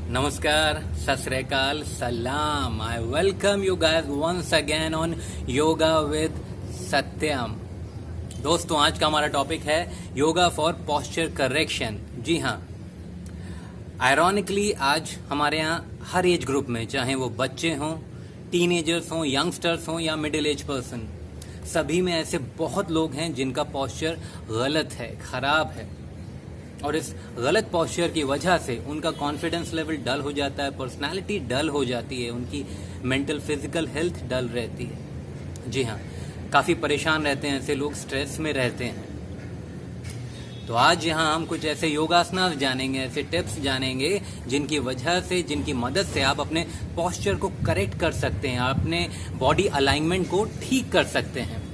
Namaskar, Sat Sri Akal, Salam. I welcome you guys once again on Yoga with Satyam. दोस्तों, आज का हमारा topic है yoga for posture correction. जी हाँ, ironically आज हमारे यहाँ हर एज ग्रुप में, चाहे वो बच्चे हों, टीनेजर्स हों, यंगस्टर्स हों या मिडिल एज पर्सन, सभी में ऐसे बहुत लोग हैं जिनका पॉस्चर गलत है, खराब है. और इस गलत पॉस्चर की वजह से उनका कॉन्फिडेंस लेवल डल हो जाता है, पर्सनालिटी डल हो जाती है, उनकी मेंटल फिजिकल हेल्थ डल रहती है. जी हाँ, काफ़ी परेशान रहते हैं ऐसे लोग, स्ट्रेस में रहते हैं. तो आज यहाँ हम कुछ ऐसे योगासनास जानेंगे, ऐसे टिप्स जानेंगे जिनकी वजह से, जिनकी मदद से आप अपने पॉस्चर को करेक्ट कर सकते हैं, अपने बॉडी अलाइनमेंट को ठीक कर सकते हैं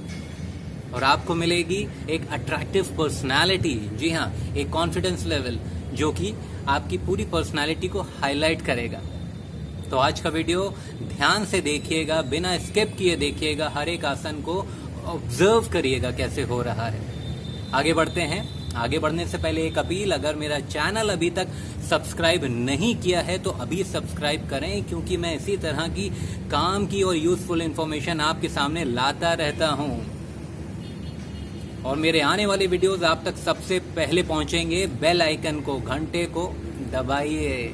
और आपको मिलेगी एक अट्रैक्टिव पर्सनालिटी. जी हाँ, एक कॉन्फिडेंस लेवल जो कि आपकी पूरी पर्सनालिटी को हाईलाइट करेगा. तो आज का वीडियो ध्यान से देखिएगा, बिना स्किप किए देखिएगा, हर एक आसन को ऑब्जर्व करिएगा कैसे हो रहा है. आगे बढ़ते हैं. आगे बढ़ने से पहले एक अपील, अगर मेरा चैनल अभी तक सब्सक्राइब नहीं किया है तो अभी सब्सक्राइब करें, क्योंकि मैं इसी तरह की काम की और यूजफुल इंफॉर्मेशन आपके सामने लाता रहता हूं और मेरे आने वाले वीडियोस आप तक सबसे पहले पहुंचेंगे. बेल आइकन को, घंटे को दबाइए.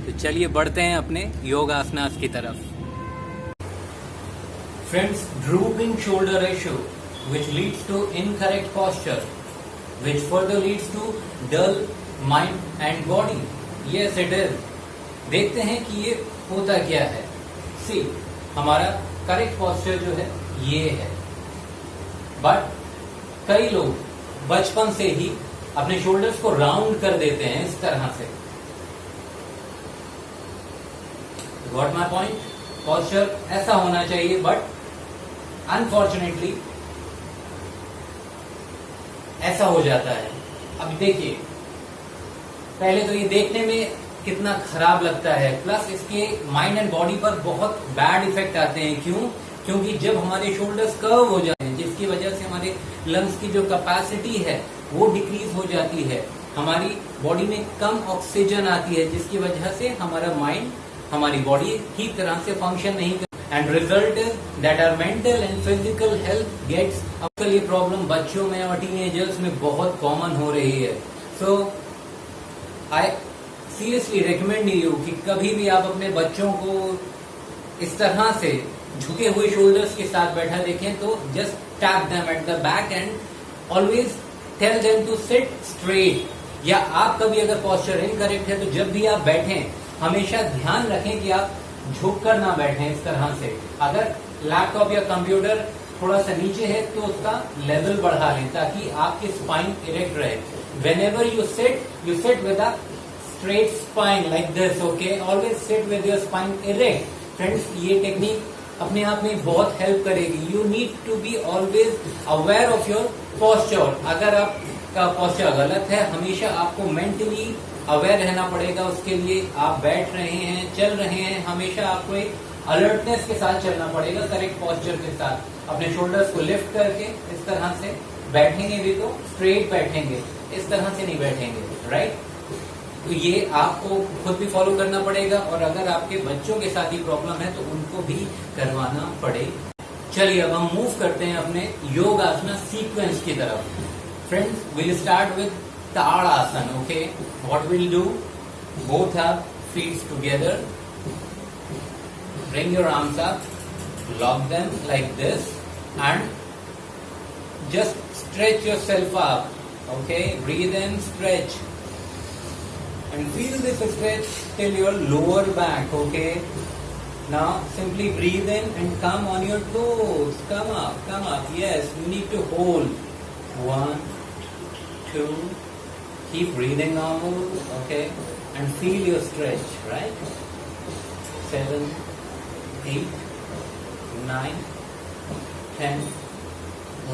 तो चलिए बढ़ते हैं अपने योगासनास की तरफ. Friends, drooping shoulder ratio which leads to incorrect posture, which further leads to dull mind and body. Yes, it is. देखते हैं कि ये होता क्या है. See, हमारा करेक्ट पॉस्चर जो है ये है, बट कई लोग बचपन से ही अपने शोल्डर्स को राउंड कर देते हैं इस तरह से. Got my point? पॉस्चर ऐसा होना चाहिए, बट अनफॉर्चुनेटली ऐसा हो जाता है. अब देखिए, पहले तो ये देखने में कितना खराब लगता है, प्लस इसके माइंड एंड बॉडी पर बहुत बैड इफेक्ट आते हैं. क्यों? क्योंकि जब हमारे शोल्डर्स कर्व हो जाते हैं, जिसकी वजह से हमारे लंग्स की जो कैपेसिटी है वो डिक्रीज हो जाती है, हमारी बॉडी में कम ऑक्सीजन आती है, जिसकी वजह से हमारा माइंड, हमारी बॉडी ठीक तरह से फंक्शन नहीं कर. And result is that our mental and physical health gets. आजकल ये प्रॉब्लम बच्चों में और टीनेजर्स में बहुत कॉमन हो रही है. सो आई सीरियसली रिकमेंड यू कि कभी भी आप अपने बच्चों को इस तरह से झुके हुए शोल्डर्स के साथ बैठा देखें तो just tap them at the back and always tell them to sit straight. या आप कभी अगर पॉस्चर इनकरेक्ट है तो जब भी आप बैठें हमेशा ध्यान रखें कि आप झुक कर ना बैठें इस तरह से. अगर लैपटॉप या कंप्यूटर थोड़ा सा नीचे है तो उसका लेवल बढ़ा लें ताकि आपकी स्पाइन इरेक्ट रहे. Whenever you sit with a straight spine like this. Okay, always sit with your spine erect. Friends, ये टेक्निक अपने आप में बहुत हेल्प करेगी. You need to be always aware of your posture. अगर आपका पॉस्चर गलत है, हमेशा आपको मेंटली अवेयर रहना पड़ेगा. उसके लिए आप बैठ रहे हैं, चल रहे हैं, हमेशा आपको एक अलर्टनेस के साथ चलना पड़ेगा, करेक्ट पॉस्चर के साथ. अपने शोल्डर्स को लिफ्ट करके इस तरह से बैठेंगे भी तो स्ट्रेट बैठेंगे, इस तरह से नहीं बैठेंगे. राइट? तो ये आपको खुद भी फॉलो करना पड़ेगा और अगर आपके बच्चों के साथ ही प्रॉब्लम है तो उनको भी करवाना पड़ेगा. चलिए अब हम मूव करते हैं अपने योगासना सीक्वेंस की तरफ. Friends, will start with tadasana. Okay, what will do? Both are feet together, bring your arms up, lock them like this and just stretch yourself up. Okay, breathe in, stretch and feel this stretch till your lower back. Okay, now simply breathe in and come on your toes. Come up. Yes, you need to hold 1, 2, keep breathing normal. Okay, and feel your stretch. Right? 7, 8, 9, 10,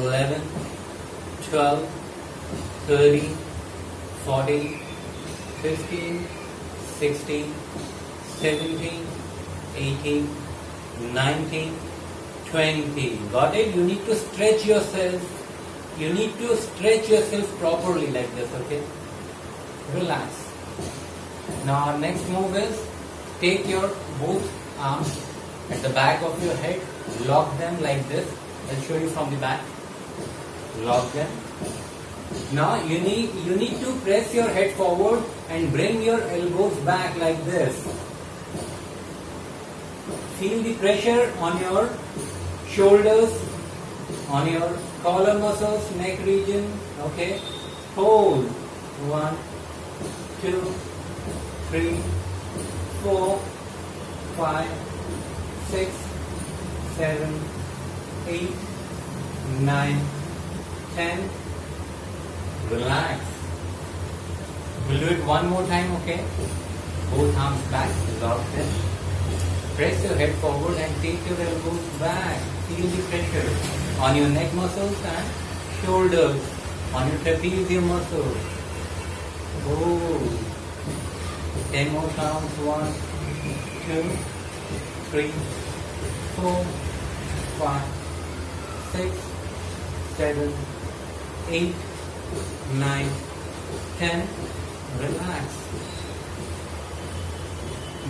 11, 12, 13, 14, 15, 16, 17, 18, 19, 20. Got it? You need to stretch yourself. You need to stretch yourself properly like this. Okay? Relax. Now our next move is take your both arms at the back of your head, lock them like this. I'll show you from the back. Lock them. Now you need to press your head forward and bring your elbows back like this. Feel the pressure on your shoulders, on your collar muscles, neck region. Okay. Hold. 1, 2, 3, 4, 5, 6, 7, 8, 9, 10. Relax. We'll do it one more time, okay? Both arms back, lock them. Press your head forward and take your elbows back. Feel the pressure on your neck muscles and shoulders, on your trapezium muscles. Oh. 10 more counts. 1, 2, 3, 4, 5, 6, 7, 8, 9, 10. Relax.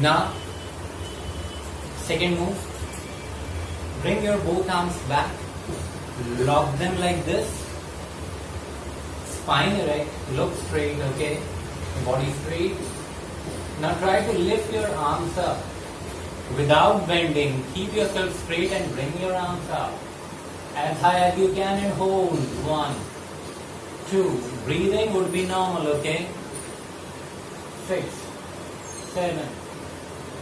Now, second move. Bring your both arms back. Lock them like this. Spine erect. Look straight, okay? Body straight. Now try to lift your arms up without bending. Keep yourself straight and bring your arms up as high as you can and hold. 1, 2. Breathing would be normal, okay? 6, 7,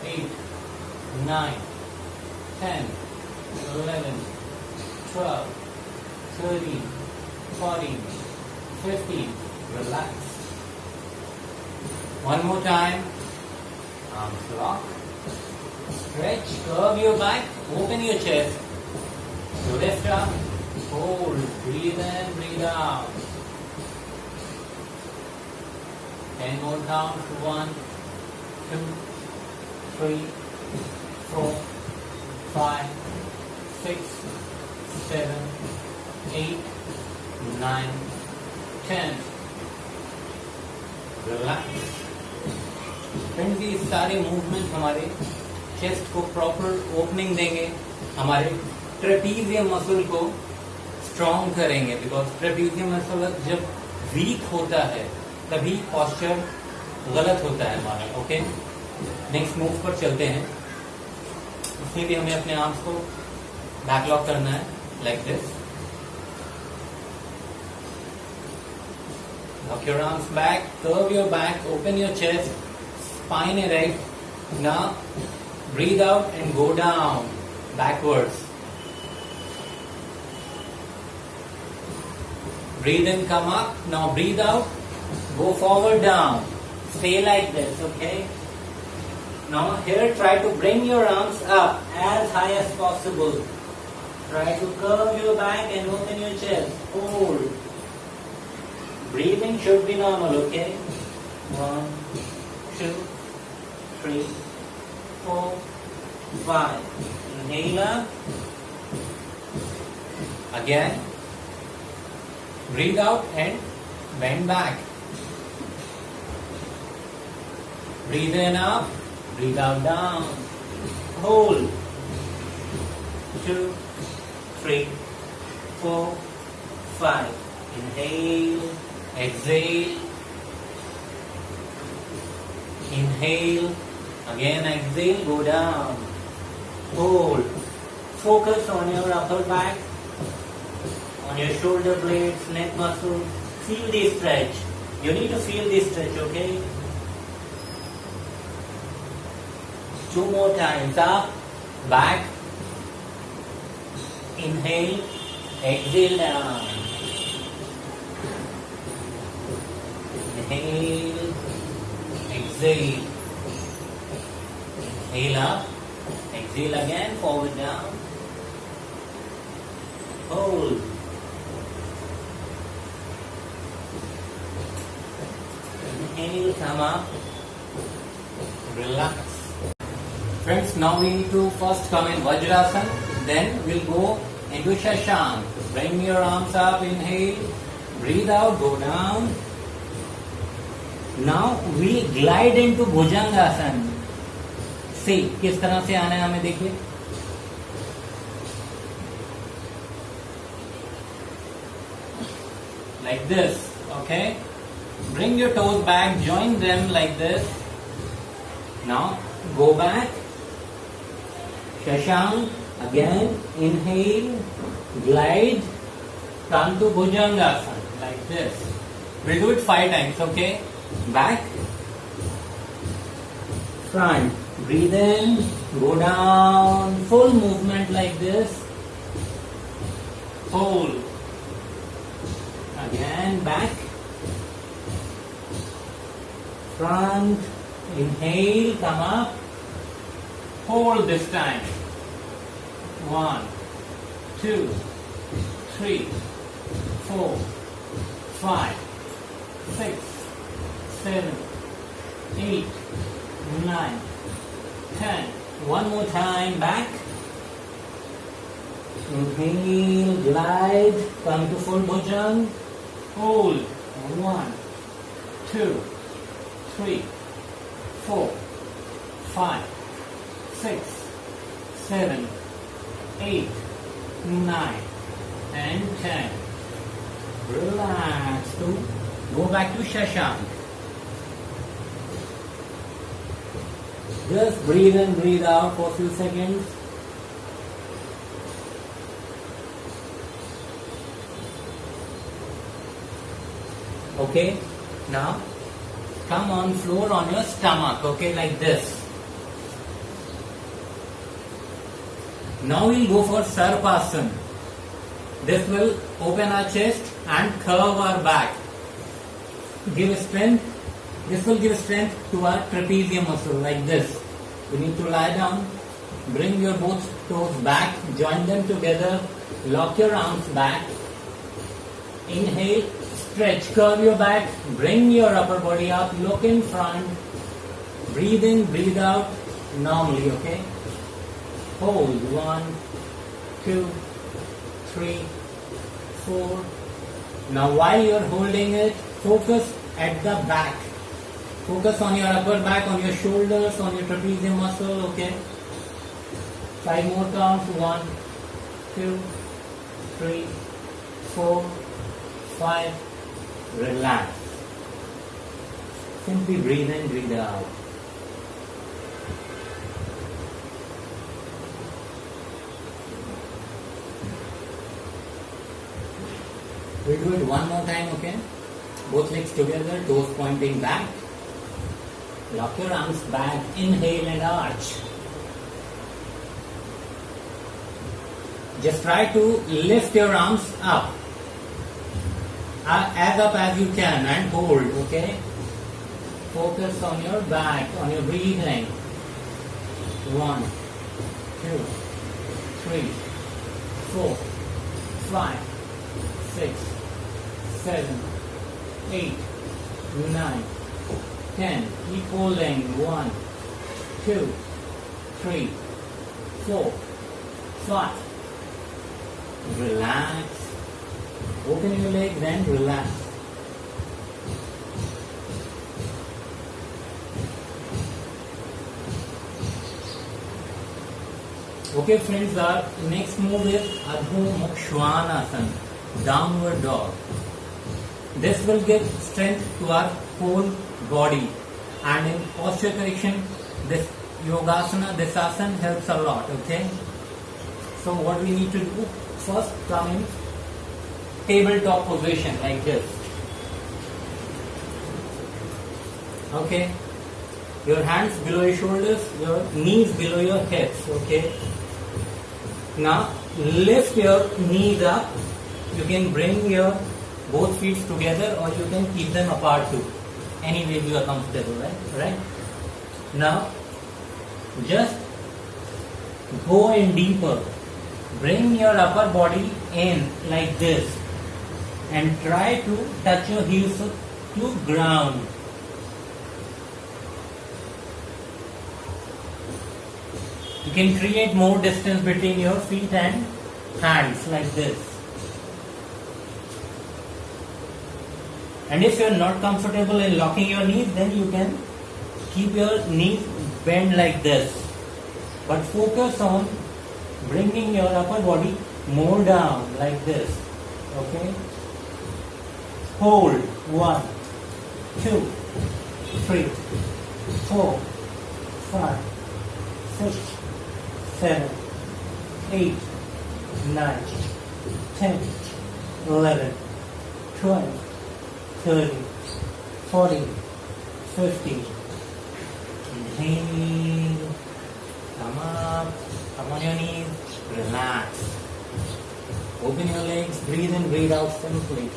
8, 9, 10, 11, 12, 13, 14, 15. Relax. One more time. Arms lock. Stretch. Curve your back. Open your chest. You lift up. Hold. Breathe in. Breathe out. 10 more counts. 1, 2, 3, 4, 5, 6, 7, 8, 9, 10. Relax. Friends, ये सारे movement हमारे chest को proper opening देंगे, हमारे trapezium muscle को strong करेंगे, because trapezium muscle जब week होता है तभी पोस्चर गलत होता है हमारा. ओके, नेक्स्ट मूव पर चलते हैं. इसमें भी हमें अपने आर्म्स को बैकलॉक करना है like this. Lock your arms back, curve your back, open your chest, spine erect. Now breathe out and go down, backwards. Breathe in, come up. Now breathe out, go forward, down. Stay like this, okay? Now here try to bring your arms up as high as possible. Try to curve your back and open your chest. Hold. Breathing should be normal, okay? 1, 2, 3, 4, 5. Inhale up. Again. Breathe out and bend back. Breathe in up. Breathe out down. Hold. 2, 3, 4, 5. Inhale. Exhale. Inhale. Again exhale. Go down. Hold. Focus on your upper back, on your shoulder blades, neck muscles. Feel the stretch. You need to feel the stretch, okay? 2 more times. Up, back. Inhale. Exhale down. Inhale. Exhale. Inhale up. Exhale again. Forward down. Hold. Inhale, come up. Relax. Friends, now we need to first come in Vajrasana, then we'll go into Shashank. Bring your arms up, inhale, breathe out, go down. Now we glide into bhujangasana. सी किस तरह से आना है हमें, देखिए like this, okay? Bring your toes back, join them like this. Now go back, Shashank, again inhale, glide, come to Bhujangasana like this. We'll do it 5 times, okay? Back, front, breathe in, go down, full movement like this, hold. Again, back, front, inhale, come up, hold this time. 1, 2, 3, 4, 5, 6, 7, 8, 9, 10. One more time, back. Inhale, glide, come to full bhujang. Hold. 1, 2, 3, 4, 5, 6, 7, 8, 9, and 10. Relax. Go back to Shashank. Just breathe in, breathe out for a few seconds. Okay, now come on floor on your stomach, okay, like this. Now we'll go for Sarpasana. This will open our chest and curve our back. Give strength. This will give strength to our trapezium muscle like this. You need to lie down. Bring your both toes back. Join them together. Lock your arms back. Inhale. Stretch, curve your back, bring your upper body up, look in front, breathe in, breathe out normally, okay? Hold, 1, 2, 3, 4. Now while you're holding it, focus at the back. Focus on your upper back, on your shoulders, on your trapezium muscle, okay? 5 more counts, 1, 2, 3, 4, 5. Relax. Simply breathe in, breathe out. We'll do it one more time, okay? Both legs together, toes pointing back. Lock your arms back, inhale and arch. Just try to lift your arms up. As up as you can and hold, okay? Focus on your back, on your breathing. 1, 2, 3, 4, 5, 6, 7, 8, 9, 10. Keep holding. 1, 2, 3, 4, 5. Relax. Open your legs and relax. Okay friends, our next move is Adho Mukha Svanasana, downward dog. This will give strength to our whole body, and in posture correction, this Yogasana, this asana helps a lot, okay? So what we need to do, first come in tabletop position like this. Okay, your hands below your shoulders, your knees below your hips. Okay, now lift your knees up. You can bring your both feet together, or you can keep them apart too. Any way you are comfortable, right? Now just go in deeper. Bring your upper body in like this. And try to touch your heels to ground. You can create more distance between your feet and hands like this. And if you're not comfortable in locking your knees, then you can keep your knees bent like this. But focus on bringing your upper body more down like this. Okay? Hold. 1, 2, 3, 4, 5, 6, 7, 8, 9, 10, 11, 12, 13, 14, 15. Inhale. Come up. Come on your knees. Relax. Open your legs. Breathe in, breathe out simply.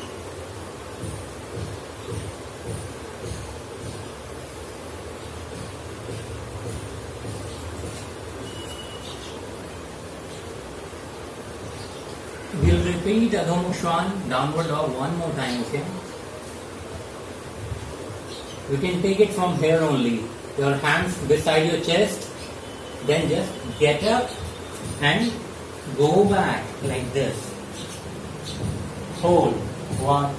We'll repeat Adho Mukha, downward dog one more time, okay? You can take it from here only. Your hands beside your chest. Then just get up and go back like this. Hold. 1,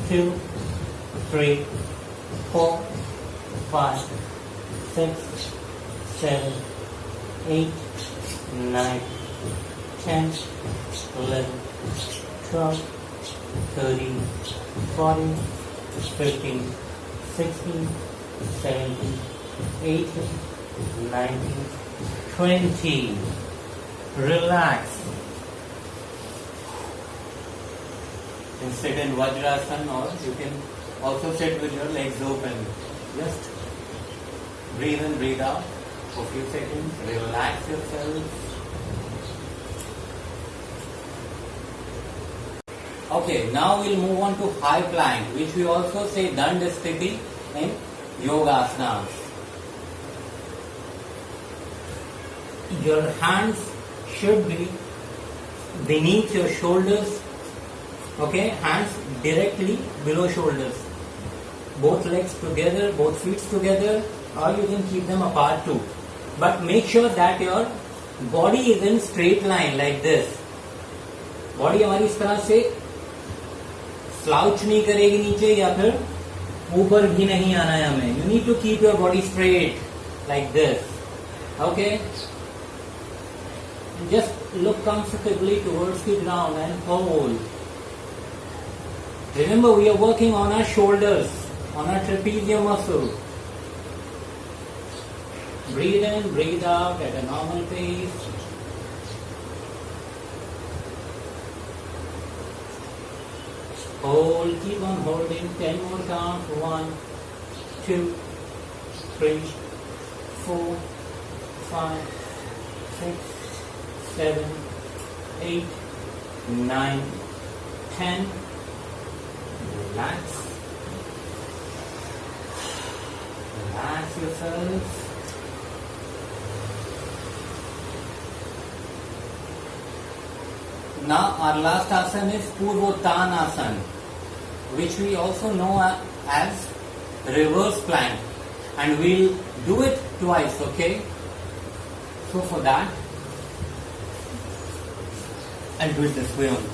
2, 3, 4, 5, 6, 7, 8, 9, 10, 11, 12, 13, 14, 15, 16, 17, 18, 19, 20. Relax. You can sit in Vajrasana, or you can also sit with your legs open. Just breathe in, breathe out for a few seconds. Relax yourself. Okay, now we'll move on to high plank, which we also say Danda Sthiti in Yoga Asanas. Your hands should be beneath your shoulders. Okay, hands directly below shoulders. Both legs together, both feet together, or you can keep them apart too. But make sure that your body is in straight line like this. Body हमारी इस तरह से slouch नहीं करेगी नीचे या फिर ऊपर भी नहीं आना है हमें. You need to keep your body straight like this. Okay? Just look comfortably towards the ground and hold. Remember, we are working on our shoulders, on our trapezium muscle. Breathe in, breathe out at a normal pace. Hold, keep on holding. 10 more counts. 1, 2, 3, 4, 5, 6, 7, 8, 9, 10. Relax. Relax yourself. Now our last asana is Purvottanasana, which we also know as reverse plank, and we'll do it twice, okay? So for that, and do it this way only.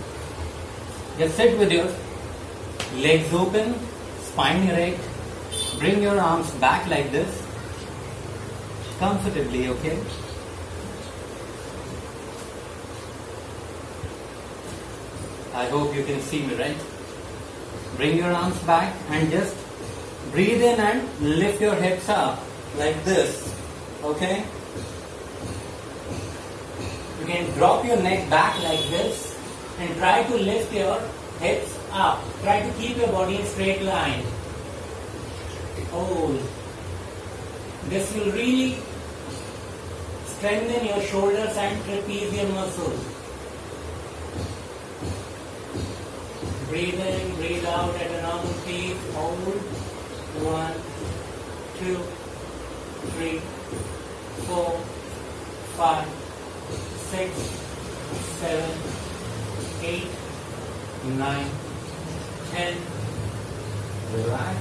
Just sit with your legs open, spine erect, bring your arms back like this, comfortably, okay? I hope you can see me, right? Bring your arms back and just breathe in and lift your hips up like this, okay? You can drop your neck back like this and try to lift your hips up. Try to keep your body in straight line. Hold. This will really strengthen your shoulders and trapezium muscles. Breathe in, breathe out at a normal pace. Hold. 1, 2, 3, 4, 5, 6, 7, 8, 9, 10. Relax.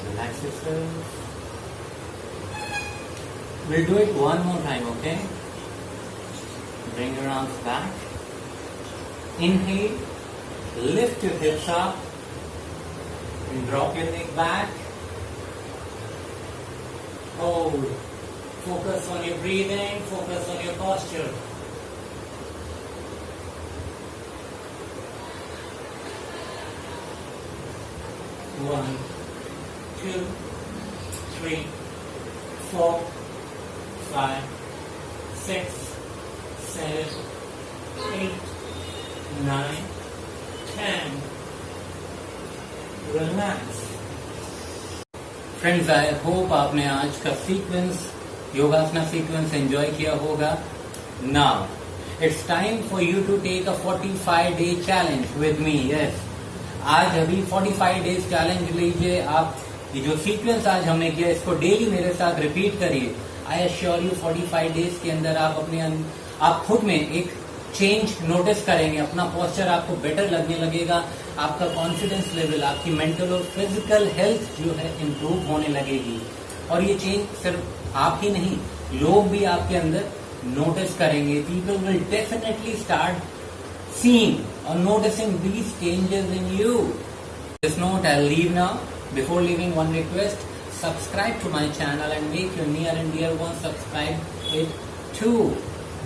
Relax yourself. We'll do it one more time, okay? Bring your arms back. Inhale, lift your hips up, and drop your neck back. Hold. Focus on your breathing, focus on your posture. One, two, three, 4, 5, 6, 7, 8, 9, 10. Relax. Friends, I hope आपने आज का sequence, yogasana sequence enjoy किया होगा. Now it's time for you to take a 45-day challenge with me. Yes, आज अभी 45 days challenge लीजिए आप. ये जो सीक्वेंस आज हमने किया, इसको डेली मेरे साथ रिपीट करिए. आई एश्योर यू 45 डेज के अंदर आप खुद में एक चेंज नोटिस करेंगे. अपना पोस्चर आपको बेटर लगने लगेगा. आपका कॉन्फिडेंस लेवल, आपकी मेंटल और फिजिकल हेल्थ जो है इम्प्रूव होने लगेगी. और ये चेंज सिर्फ आप ही नहीं, लोग भी आपके अंदर नोटिस करेंगे. People will definitely start seeing or noticing these changes in you. This note, I'll leave now. Before leaving, one request: subscribe to my channel and make your near and dear ones subscribe it too,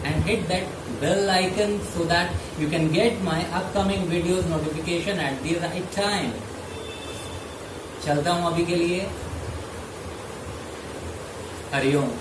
and hit that bell icon so that you can get my upcoming videos notification at the right time. चलता हूँ अभी के लिए. हरिओम.